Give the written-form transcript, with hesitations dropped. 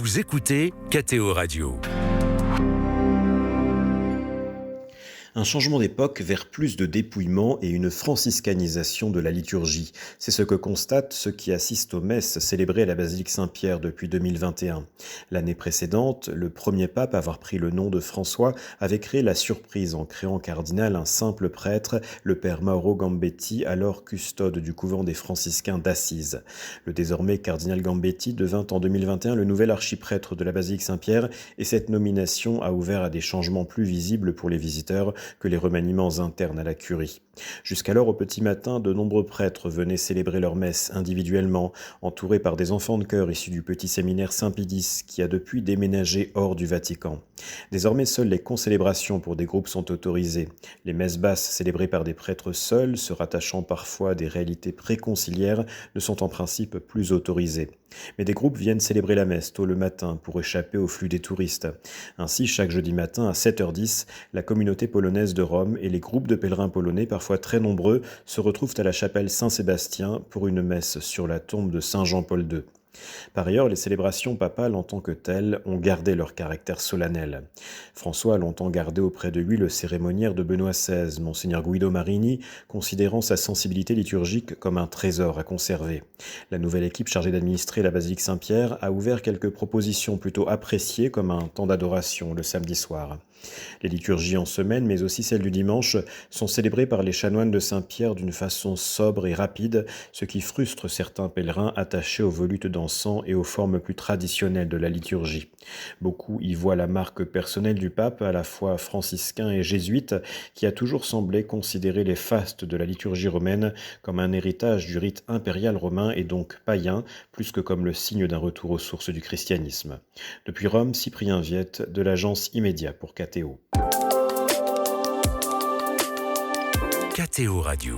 Vous écoutez KTO Radio. Un changement d'époque vers plus de dépouillement et une franciscanisation de la liturgie. C'est ce que constatent ceux qui assistent aux messes célébrées à la basilique Saint-Pierre depuis 2021. L'année précédente, le premier pape à avoir pris le nom de François avait créé la surprise en créant cardinal un simple prêtre, le père Mauro Gambetti, alors custode du couvent des franciscains d'Assise. Le désormais cardinal Gambetti devint en 2021 le nouvel archiprêtre de la basilique Saint-Pierre et cette nomination a ouvert à des changements plus visibles pour les visiteurs que les remaniements internes à la curie. Jusqu'alors, au petit matin, de nombreux prêtres venaient célébrer leur messe individuellement, entourés par des enfants de chœur issus du petit séminaire Saint-Pidis, qui a depuis déménagé hors du Vatican. Désormais, seules les concélébrations pour des groupes sont autorisées. Les messes basses célébrées par des prêtres seuls, se rattachant parfois à des réalités préconciliaires, ne sont en principe plus autorisées. Mais des groupes viennent célébrer la messe tôt le matin pour échapper au flux des touristes. Ainsi, chaque jeudi matin à 7h10, la communauté polonaise de Rome et les groupes de pèlerins polonais, parfois très nombreux, se retrouvent à la chapelle Saint-Sébastien pour une messe sur la tombe de Saint Jean-Paul II. Par ailleurs, les célébrations papales en tant que telles ont gardé leur caractère solennel. François a longtemps gardé auprès de lui le cérémoniaire de Benoît XVI, Monseigneur Guido Marini, considérant sa sensibilité liturgique comme un trésor à conserver. La nouvelle équipe chargée d'administrer la basilique Saint-Pierre a ouvert quelques propositions plutôt appréciées comme un temps d'adoration le samedi soir. Les liturgies en semaine, mais aussi celles du dimanche, sont célébrées par les chanoines de Saint-Pierre d'une façon sobre et rapide, ce qui frustre certains pèlerins attachés aux volutes d'encens et aux formes plus traditionnelles de la liturgie. Beaucoup y voient la marque personnelle du pape, à la fois franciscain et jésuite, qui a toujours semblé considérer les fastes de la liturgie romaine comme un héritage du rite impérial romain et donc païen, plus que comme le signe d'un retour aux sources du christianisme. Depuis Rome, Cyprien Viette, de l'agence Immédiat pour KTO. KTO Radio.